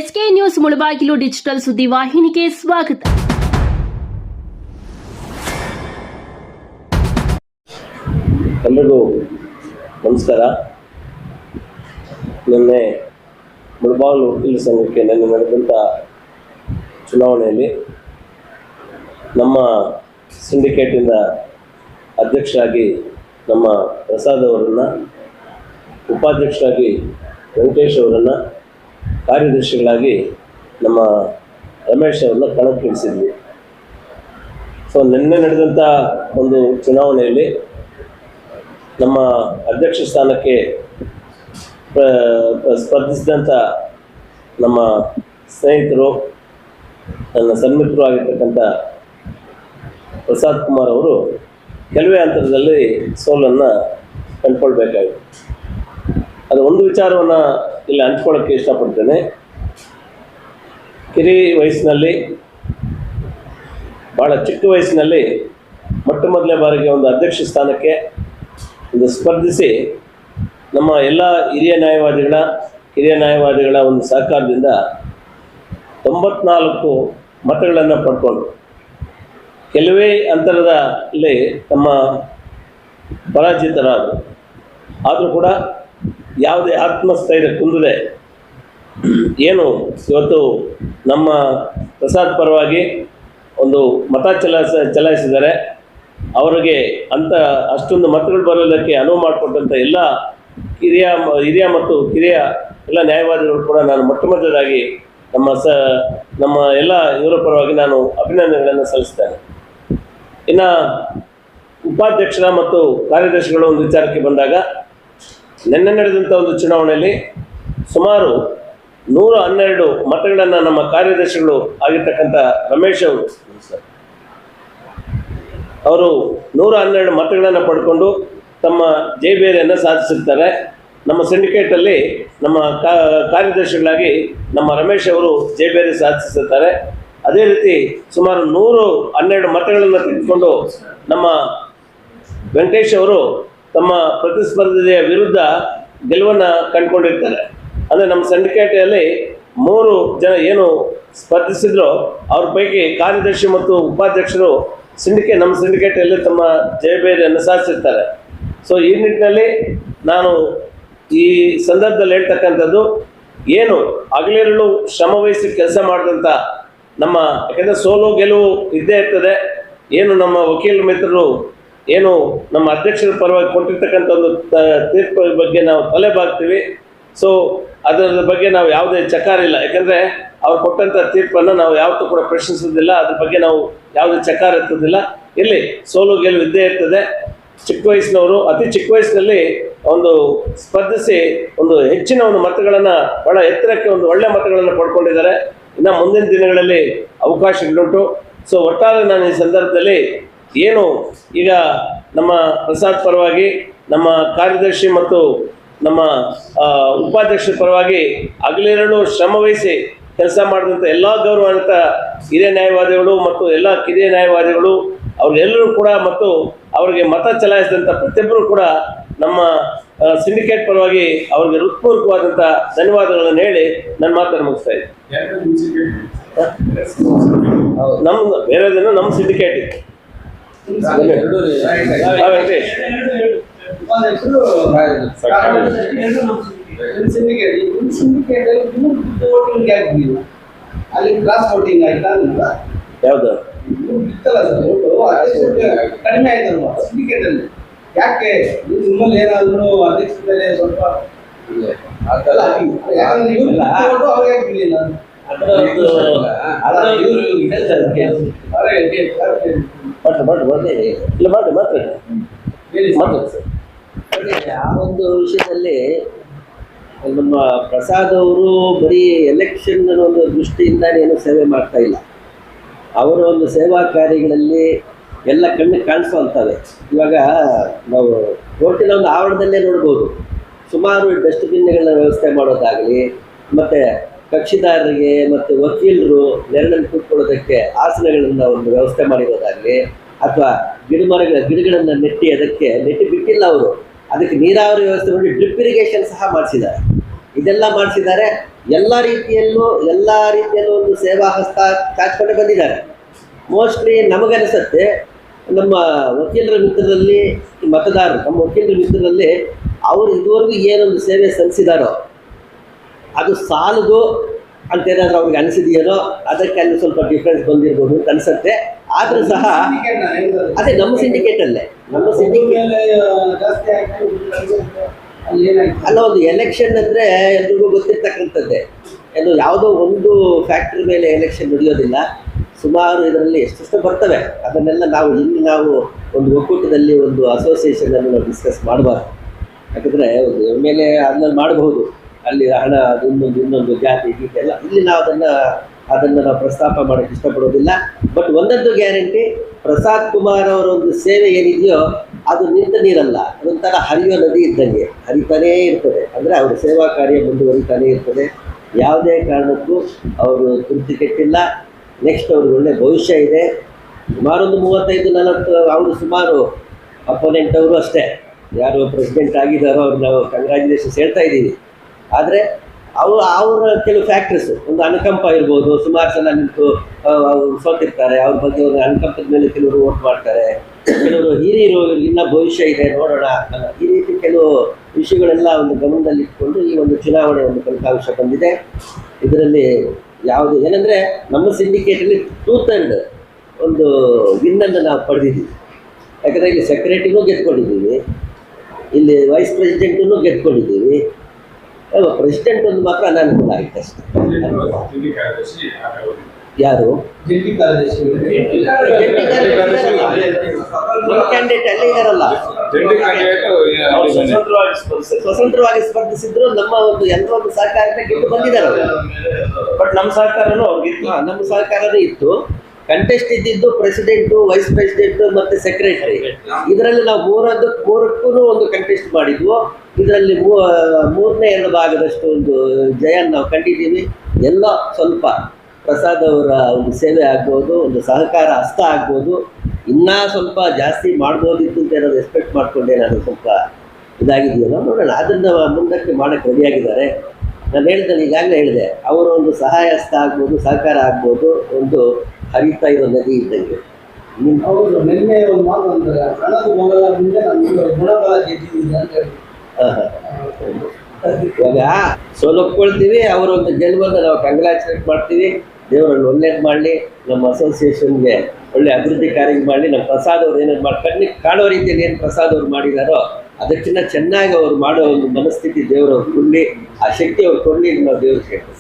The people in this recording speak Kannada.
ಎಸ್ಕೆ ನ್ಯೂಸ್ ಮುಳಬಾಗಿಲು ಡಿಜಿಟಲ್ ಸುದ್ದಿ ವಾಹಿನಿಗೆ ಸ್ವಾಗತ. ಎಲ್ಲರಿಗೂ ನಮಸ್ಕಾರ. ನಿನ್ನೆ ಮುಳಬಾಗಿಲು ವಕೀಲರ ಸಂಘಕ್ಕೆ ನಿನ್ನೆ ನಡೆದಂಥ ಚುನಾವಣೆಯಲ್ಲಿ ನಮ್ಮ ಸಿಂಡಿಕೇಟಿಂದ ಅಧ್ಯಕ್ಷರಾಗಿ ನಮ್ಮ ಪ್ರಸಾದ್ ಅವರನ್ನು, ಉಪಾಧ್ಯಕ್ಷರಾಗಿ ವೆಂಕಟೇಶ್ ಅವರನ್ನು, ಕಾರ್ಯದರ್ಶಿಗಳಾಗಿ ನಮ್ಮ ರಮೇಶ್ ಅವ್ರನ್ನ ಕಣಕ್ಕಿಳಿಸಿದ್ವಿ. ಸೊ ನಿನ್ನೆ ನಡೆದಂಥ ಒಂದು ಚುನಾವಣೆಯಲ್ಲಿ ನಮ್ಮ ಅಧ್ಯಕ್ಷ ಸ್ಥಾನಕ್ಕೆ ಸ್ಪರ್ಧಿಸಿದಂಥ ನಮ್ಮ ಸ್ನೇಹಿತರು, ನನ್ನ ಸನ್ಮಿತ್ರರು ಆಗಿರ್ತಕ್ಕಂಥ ಪ್ರಸಾದ್ ಕುಮಾರ್ ಅವರು ಕೆಲವೇ ಅಂತರದಲ್ಲಿ ಸೋಲನ್ನು ಕಂಡುಕೊಳ್ಬೇಕಾಗಿತ್ತು. ಅದು ಒಂದು ವಿಚಾರವನ್ನು ಇಲ್ಲಿ ಹಂಚ್ಕೊಳ್ಳೋಕ್ಕೆ ಇಷ್ಟಪಡ್ತೇನೆ. ಕಿರಿ ವಯಸ್ಸಿನಲ್ಲಿ, ಭಾಳ ಚಿಕ್ಕ ವಯಸ್ಸಿನಲ್ಲಿ ಮೊಟ್ಟ ಮೊದಲನೇ ಬಾರಿಗೆ ಒಂದು ಅಧ್ಯಕ್ಷ ಸ್ಥಾನಕ್ಕೆ ಒಂದು ಸ್ಪರ್ಧಿಸಿ ನಮ್ಮ ಎಲ್ಲ ಹಿರಿಯ ನ್ಯಾಯವಾದಿಗಳ ಒಂದು ಸಹಕಾರದಿಂದ 94 ಮತಗಳನ್ನು ಪಡ್ಕೊಂಡು ಕೆಲವೇ ಅಂತರದಲ್ಲಿ ತಮ್ಮ ಪರಾಜಿತರಾದರು. ಆದರೂ ಕೂಡ ಯಾವುದೇ ಆತ್ಮಸ್ಥೈರ್ಯ ಕುಂದದೆ ಏನು ಇವತ್ತು ನಮ್ಮ ಪ್ರಸಾದ್ ಪರವಾಗಿ ಒಂದು ಮತ ಚಲಾಯಿಸಿದ್ದಾರೆ. ಅವರಿಗೆ ಅಷ್ಟೊಂದು ಮತಗಳು ಬರೋದಕ್ಕೆ ಅನುವು ಮಾಡಿಕೊಟ್ಟಂಥ ಎಲ್ಲ ಹಿರಿಯ ಮತ್ತು ಕಿರಿಯ ಎಲ್ಲ ನ್ಯಾಯವಾದಿಗಳು ಕೂಡ ನಾನು ಮೊಟ್ಟ ಮೊದಲಾಗಿ ನಮ್ಮ ಎಲ್ಲ ಇವರ ಪರವಾಗಿ ನಾನು ಅಭಿನಂದನೆಗಳನ್ನು ಸಲ್ಲಿಸ್ತೇನೆ. ಇನ್ನು ಉಪಾಧ್ಯಕ್ಷರ ಮತ್ತು ಕಾರ್ಯದರ್ಶಿಗಳ ಒಂದು ವಿಚಾರಕ್ಕೆ ಬಂದಾಗ, ನಿನ್ನೆ ನಡೆದಂಥ ಒಂದು ಚುನಾವಣೆಯಲ್ಲಿ ಸುಮಾರು 112 ಮತಗಳನ್ನು ನಮ್ಮ ಕಾರ್ಯದರ್ಶಿಗಳು ಆಗಿರ್ತಕ್ಕಂಥ ರಮೇಶ್ ಅವರು 112 ಮತಗಳನ್ನು ಪಡ್ಕೊಂಡು ತಮ್ಮ ಜಯಬೇರಿಯನ್ನು ಸಾಧಿಸಿರ್ತಾರೆ. ನಮ್ಮ ಸಿಂಡಿಕೇಟಲ್ಲಿ ನಮ್ಮ ಕಾರ್ಯದರ್ಶಿಗಳಾಗಿ ನಮ್ಮ ರಮೇಶ್ ಅವರು ಜಯಬೇರಿ ಸಾಧಿಸಿರ್ತಾರೆ. ಅದೇ ರೀತಿ ಸುಮಾರು 112 ಮತಗಳನ್ನು ತೆಗೆದುಕೊಂಡು ನಮ್ಮ ವೆಂಕಟೇಶ್ ಅವರು ತಮ್ಮ ಪ್ರತಿಸ್ಪರ್ಧಿಯ ವಿರುದ್ಧ ಗೆಲುವನ್ನು ಕಂಡುಕೊಂಡಿರ್ತಾರೆ. ಅಂದರೆ ನಮ್ಮ ಸಿಂಡಿಕೇಟಲ್ಲಿ 3 ಜನ ಏನು ಸ್ಪರ್ಧಿಸಿದ್ರು ಅವ್ರ ಪೈಕಿ ಕಾರ್ಯದರ್ಶಿ ಮತ್ತು ಉಪಾಧ್ಯಕ್ಷರು ನಮ್ಮ ಸಿಂಡಿಕೇಟಲ್ಲಿ ತಮ್ಮ ಜಯಬೇರಿಯನ್ನು ಸಾಧಿಸಿರ್ತಾರೆ. ಸೊ ಈ ನಿಟ್ಟಿನಲ್ಲಿ ನಾನು ಈ ಸಂದರ್ಭದಲ್ಲಿ ಹೇಳ್ತಕ್ಕಂಥದ್ದು, ಏನು ಹಗಲಿರುಳು ಶ್ರಮವಹಿಸಿ ಕೆಲಸ ಮಾಡಿದಂಥ ನಮ್ಮ, ಯಾಕೆಂದರೆ ಸೋಲು ಗೆಲುವು ಇದ್ದೇ ಇರ್ತದೆ. ಏನು ನಮ್ಮ ವಕೀಲ ಮಿತ್ರರು ಏನು ನಮ್ಮ ಅಧ್ಯಕ್ಷರ ಪರವಾಗಿ ಕೊಟ್ಟಿರ್ತಕ್ಕಂಥ ಒಂದು ತೀರ್ಪು ಬಗ್ಗೆ ನಾವು ತಲೆ ಬಾಗ್ತೀವಿ. ಸೊ ಅದರ ಬಗ್ಗೆ ನಾವು ಯಾವುದೇ ಚಕಾರ ಇಲ್ಲ, ಯಾಕಂದರೆ ಅವ್ರು ಕೊಟ್ಟಂಥ ತೀರ್ಪನ್ನು ನಾವು ಯಾವತ್ತೂ ಕೂಡ ಪ್ರಶ್ನಿಸೋದಿಲ್ಲ. ಅದ್ರ ಬಗ್ಗೆ ನಾವು ಯಾವುದೇ ಚಕಾರ ಇರ್ತದಿಲ್ಲ. ಇಲ್ಲಿ ಸೋಲು ಗೆಲುವು ಇದ್ದೇ ಇರ್ತದೆ. ಚಿಕ್ಕ ವಯಸ್ಸಿನವರು ಅತಿ ಚಿಕ್ಕ ವಯಸ್ಸಿನಲ್ಲಿ ಒಂದು ಸ್ಪರ್ಧಿಸಿ ಒಂದು ಹೆಚ್ಚಿನ ಒಂದು ಮತಗಳನ್ನು, ಬಹಳ ಎತ್ತರಕ್ಕೆ ಒಂದು ಒಳ್ಳೆ ಮತಗಳನ್ನು ಪಡ್ಕೊಂಡಿದ್ದಾರೆ. ಇನ್ನು ಮುಂದಿನ ದಿನಗಳಲ್ಲಿ ಅವಕಾಶಗಳುಂಟು. ಸೊ ಒಟ್ಟಾರೆ ನಾನು ಈ ಸಂದರ್ಭದಲ್ಲಿ ಏನು ಈಗ ನಮ್ಮ ಪ್ರಸಾದ್ ಪರವಾಗಿ, ನಮ್ಮ ಕಾರ್ಯದರ್ಶಿ ಮತ್ತು ನಮ್ಮ ಉಪಾಧ್ಯಕ್ಷರ ಪರವಾಗಿ ಹಗಲಿರುಳು ಶ್ರಮವಹಿಸಿ ಕೆಲಸ ಮಾಡಿದಂಥ ಎಲ್ಲ ಗೌರವಾನ್ವಿತ ಹಿರಿಯ ನ್ಯಾಯವಾದಿಗಳು ಮತ್ತು ಎಲ್ಲ ಕಿರಿಯ ನ್ಯಾಯವಾದಿಗಳು ಅವ್ರಿಗೆಲ್ಲರೂ ಕೂಡ ಮತ್ತು ಅವರಿಗೆ ಮತ ಚಲಾಯಿಸಿದಂಥ ಪ್ರತಿಯೊಬ್ಬರು ಕೂಡ ನಮ್ಮ ಸಿಂಡಿಕೇಟ್ ಪರವಾಗಿ ಅವರಿಗೆ ಹೃತ್ಪೂರ್ವಕವಾದಂಥ ಧನ್ಯವಾದಗಳನ್ನು ಹೇಳಿ ನನ್ನ ಮಾತನ್ನು ಮುಗಿಸ್ತಾ ಇದ್ದೀನಿ. ಬೇರೆದೇನೋ ನಮ್ಮ ಸಿಂಡಿಕೇಟ್ ವೆಂಕಟೇಶ್ ಅಲ್ಲಿ ಕ್ರಾಸ್ ವೋಟಿಂಗ್ ಆಯ್ತಾ? ಯಾವುದು ಕಡಿಮೆ ಆಯ್ತಲ್ವಾ ಸಿಂಡಿಕೇಟ್ ಅಲ್ಲಿ? ಯಾಕೆ ನಿಮ್ಮಲ್ಲಿ ಏನಾದ್ರು ಅಧ್ಯಕ್ಷತೆಯಲ್ಲಿ ಸ್ವಲ್ಪ ಆ ಒಂದು ವಿಷಯದಲ್ಲಿ ನಮ್ಮ ಪ್ರಸಾದ್ ಅವರು ಬರೀ ಎಲೆಕ್ಷನ್ ಒಂದು ದೃಷ್ಟಿಯಿಂದ ಏನು ಸೇವೆ ಮಾಡ್ತಾ ಇಲ್ಲ. ಅವರ ಒಂದು ಸೇವಾ ಕಾರ್ಯಗಳಲ್ಲಿ ಎಲ್ಲ ಕಣ್ಣಿಗೆ ಕಾಣಿಸುವಂಥವೆ. ಇವಾಗ ನಾವು ಕೋರ್ಟಿನ ಒಂದು ಆವರಣದಲ್ಲೇ ನೋಡ್ಬೋದು, ಸುಮಾರು ಡಸ್ಟ್ಬಿನ್ಗಳ ವ್ಯವಸ್ಥೆ ಮಾಡೋದಾಗಲಿ, ಮತ್ತು ಕಕ್ಷಿದಾರರಿಗೆ ಮತ್ತು ವಕೀಲರು ನೆರಳಲ್ಲಿ ಕೂತ್ಕೊಳ್ಳೋದಕ್ಕೆ ಆಸನಗಳನ್ನು ಒಂದು ವ್ಯವಸ್ಥೆ ಮಾಡಿರೋದಾಗಲಿ, ಅಥವಾ ಗಿಡಗಳನ್ನು ನೆಟ್ಟಿ ಬಿಟ್ಟಿಲ್ಲ ಅವರು. ಅದಕ್ಕೆ ನೀರಾವರಿ ವ್ಯವಸ್ಥೆ ಮಾಡಿ ಡ್ರಿಪ್ ಇರಿಗೇಷನ್ ಸಹ ಮಾಡಿಸಿದ್ದಾರೆ. ಇದೆಲ್ಲ ಮಾಡಿಸಿದ್ದಾರೆ. ಎಲ್ಲ ರೀತಿಯಲ್ಲೂ ಒಂದು ಸೇವಾ ಹಸ್ತ ಚಾಚ್ಕೊಂಡೇ ಬಂದಿದ್ದಾರೆ. ಮೋಸ್ಟ್ಲಿ ನಮಗನಿಸುತ್ತೆ ನಮ್ಮ ವಕೀಲರ ಮಿತ್ರರಲ್ಲಿ ಮತದಾರರು, ನಮ್ಮ ವಕೀಲರ ಮಿತ್ರರಲ್ಲಿ ಅವರು ಇದುವರೆಗೂ ಏನೊಂದು ಸೇವೆ ಸಲ್ಲಿಸಿದಾರೋ ಅದು ಸಾಲದು ಅಂತೇನಾದ್ರೂ ಅವ್ರಿಗೆ ಅನಿಸಿದೆಯೇನೋ, ಅದಕ್ಕೆ ಅಲ್ಲಿ ಸ್ವಲ್ಪ ಡಿಫ್ರೆನ್ಸ್ ಬಂದಿರ್ಬೋದು ಅಂತ ಅನಿಸುತ್ತೆ. ಆದರೂ ಸಹ ಅದೇ ನಮ್ಮ ಸಿಂಡಿಕೇಟಲ್ಲೇ ಜಾಸ್ತಿ ಆಯ್ತು ಅಲ್ಲಿ ಏನಾಯ್ತು? ಅಲ್ಲ, ಒಂದು ಎಲೆಕ್ಷನ್ ಅಂದರೆ ಎಲ್ರಿಗೂ ಗೊತ್ತಿರ್ತಕ್ಕಂಥದ್ದೇ. ಏನು ಯಾವುದೋ ಒಂದು ಫ್ಯಾಕ್ಟ್ರಿ ಮೇಲೆ ಎಲೆಕ್ಷನ್ ನಡೆಯೋದಿಲ್ಲ. ಸುಮಾರು ಇದರಲ್ಲಿ ಎಷ್ಟೆಷ್ಟು ಬರ್ತವೆ, ಅದನ್ನೆಲ್ಲ ನಾವು ಒಂದು ಒಕ್ಕೂಟದಲ್ಲಿ ಒಂದು ಅಸೋಸಿಯೇಷನನ್ನು ನಾವು ಡಿಸ್ಕಸ್ ಮಾಡಬಾರ್ದು. ಯಾಕಂದರೆ ಒಂದು ಮೇಲೆ ಅದನ್ನು ಮಾಡಬಹುದು, ಅಲ್ಲಿ ಹಣ ಇನ್ನೊಂದು ಜಾತಿ ಗೀತೆಲ್ಲ ಇಲ್ಲಿ ನಾವು ಅದನ್ನು ನಾವು ಪ್ರಸ್ತಾಪ ಮಾಡೋಕ್ಕೆ ಇಷ್ಟಪಡೋದಿಲ್ಲ. ಬಟ್ ಒಂದೊಂದು ಗ್ಯಾರಂಟಿ, ಪ್ರಸಾದ್ ಕುಮಾರ್ ಅವರ ಒಂದು ಸೇವೆ ಏನಿದೆಯೋ ಅದು ನಿಂತ ನೀರಲ್ಲ, ಅದೊಂಥರ ಹರಿಯೋ ನದಿ ಇದ್ದಂಗೆ ಹರಿತಾನೇ ಇರ್ತದೆ. ಅಂದರೆ ಅವ್ರ ಸೇವಾ ಕಾರ್ಯ ಮುಂದುವರಿತಾನೇ ಇರ್ತದೆ. ಯಾವುದೇ ಕಾರಣಕ್ಕೂ ಅವರು ತೃಪ್ತಿ ಕೆಟ್ಟಿಲ್ಲ. ನೆಕ್ಸ್ಟ್ ಅವ್ರಿಗೆ ಒಳ್ಳೆ ಭವಿಷ್ಯ ಇದೆ. ಸುಮಾರು ಒಂದು 35-40 ಅವರು ಸುಮಾರು ಅಪೋನೆಂಟ್ ಅವರು ಅಷ್ಟೇ, ಯಾರು ಪ್ರೆಸಿಡೆಂಟ್ ಆಗಿದ್ದಾರೋ ಅವ್ರು ನಾವು ಕಂಗ್ರ್ಯಾಚುಲೇಷನ್ಸ್ ಹೇಳ್ತಾ ಇದ್ದೀವಿ. ಆದರೆ ಅವರ ಕೆಲವು ಫ್ಯಾಕ್ಟ್ರೀಸು, ಒಂದು ಅನುಕಂಪ ಇರ್ಬೋದು, ಸುಮಾರು ಸಲ ನಿಂತು ಅವರು ಸೋತಿರ್ತಾರೆ, ಅವ್ರ ಬಗ್ಗೆ ಒಂದು ಅನುಕಂಪದ ಮೇಲೆ ಕೆಲವರು ವೋಟ್ ಮಾಡ್ತಾರೆ, ಕೆಲವರು ಹಿರಿಯರು ಇನ್ನೂ ಭವಿಷ್ಯ ಇದೆ ನೋಡೋಣ, ಈ ರೀತಿ ಕೆಲವು ವಿಷಯಗಳೆಲ್ಲ ಒಂದು ಗಮನದಲ್ಲಿ ಇಟ್ಕೊಂಡು ಈ ಒಂದು ಚುನಾವಣೆ ಒಂದು ಫಲಿತಾಂಶ ಬಂದಿದೆ. ಇದರಲ್ಲಿ ಯಾವುದು ಏನಂದರೆ ನಮ್ಮ ಸಿಂಡಿಕೇಟಲ್ಲಿ 2/3 ಒಂದು ವಿನ್ನನ್ನು ನಾವು ಪಡೆದಿದ್ದೀವಿ. ಯಾಕಂದರೆ ಇಲ್ಲಿ ಸೆಕ್ರೆಟರಿನೂ ಗೆದ್ಕೊಂಡಿದ್ದೀವಿ, ಇಲ್ಲಿ ವೈಸ್ ಪ್ರೆಸಿಡೆಂಟನ್ನು ಗೆದ್ಕೊಂಡಿದ್ದೀವಿ. ಪ್ರೆಸಿಡೆಂಟ್ ಒಂದು ಮಾತ್ರ ಅನಾನುಕೂಲ ಆಯ್ತು ಅಷ್ಟೇ. ಯಾರು ಜಂಟಿ ಕಾರ್ಯದರ್ಶಿ ಕ್ಯಾಂಡಿಡೇಟ್ ಅಲ್ಲೇ ಇದಾರಲ್ಲ, ಸ್ವತಂತ್ರವಾಗಿ ಸ್ಪರ್ಧಿಸಿದ್ರು. ನಮ್ಮ ಒಂದು ಎಲ್ಲೋ ಒಂದು ಸಹಕಾರಕ್ಕೆ ಗೆದ್ದು ಬಂದಿದ್ದಾರೆ. ಬಟ್ ನಮ್ಮ ಸಹಕಾರನೂ ಅವ್ರಿಗಿತ್ತು. ನಮ್ಮ ಸಹಕಾರನೂ ಇತ್ತು. ಕಂಟೆಸ್ಟ್ ಇದ್ದಿದ್ದು ಪ್ರೆಸಿಡೆಂಟು, ವೈಸ್ ಪ್ರೆಸಿಡೆಂಟ್ ಮತ್ತು ಸೆಕ್ರೆಟರಿ. ಇದರಲ್ಲಿ ನಾವು ಮೂರಕ್ಕೂ ಒಂದು ಕಂಟೆಸ್ಟ್ ಮಾಡಿದ್ವು. ಇದರಲ್ಲಿ 3/2 ಭಾಗದಷ್ಟು ಒಂದು ಜಯ ನಾವು ಕಂಡಿದ್ದೀವಿ. ಎಲ್ಲ ಸ್ವಲ್ಪ ಪ್ರಸಾದ್ ಅವರ ಒಂದು ಸೇವೆ ಆಗ್ಬೋದು, ಒಂದು ಸಹಕಾರ ಹಸ್ತ ಆಗ್ಬೋದು, ಇನ್ನೂ ಸ್ವಲ್ಪ ಜಾಸ್ತಿ ಮಾಡ್ಬೋದಿತ್ತು ಅಂತ ಏನಾದ್ರು ಎಕ್ಸ್ಪೆಕ್ಟ್ ಮಾಡಿಕೊಂಡೆ. ನಾನು ಸ್ವಲ್ಪ ಇದಾಗಿದೆಯಲ್ಲ, ನೋಡೋಣ. ಅದನ್ನು ಮುಂದಕ್ಕೆ ಮಾಡೋಕ್ಕೆ ರೆಡಿಯಾಗಿದ್ದಾರೆ. ನಾನು ಈಗಾಗಲೇ ಹೇಳಿದೆ, ಅವರ ಒಂದು ಸಹಾಯ ಹಸ್ತ ಆಗ್ಬೋದು, ಸಹಕಾರ ಆಗ್ಬೋದು, ಒಂದು ಹರಿತಾ ಇರೋ ನದಿ ಇದ್ದಂಗೆ. ಅವರು ನಿನ್ನೆ ಒಂದು ಮಾತು ಅಂತಾರೆ, ಹಣದ ಮೊದಲ ಮುಂದೆ ನಮಗೆ ಗುಣಗಳ ಗೆದ್ದಿದ್ದೀವಿ ಅಂತ ಹೇಳಿ. ಇವಾಗ ಸೋಲೊಪ್ಕೊಳ್ತೀವಿ, ಅವರೊಂದು ಗೆಲುವನ್ನು ನಾವು ಕಂಗ್ರ್ಯಾಚುಲೇಟ್ ಮಾಡ್ತೀವಿ. ದೇವರನ್ನು ಒಳ್ಳೇದು ಮಾಡಲಿ, ನಮ್ಮ ಅಸೋಸಿಯೇಷನ್ಗೆ ಒಳ್ಳೆ ಅಭಿವೃದ್ಧಿ ಕಾರ್ಯ ಮಾಡಲಿ. ನಮ್ಮ ಪ್ರಸಾದ್ ಅವ್ರು ಏನೇನು ಕಣ್ಣಿಗೆ ಕಾಣೋ ರೀತಿಯಲ್ಲಿ ಏನು ಪ್ರಸಾದ್ ಅವ್ರು ಮಾಡಿದಾರೋ ಅದಕ್ಕಿಂತ ಚೆನ್ನಾಗಿ ಅವ್ರು ಮಾಡೋ ಒಂದು ಮನಸ್ಥಿತಿ ದೇವರು ಅವ್ರು ಕೊಡಲಿ, ಆ ಶಕ್ತಿ ಅವ್ರು ಕೊಡಲಿ, ನಾವು ದೇವ್ರಿಗೆ ಹೇಳ್ತೀವಿ.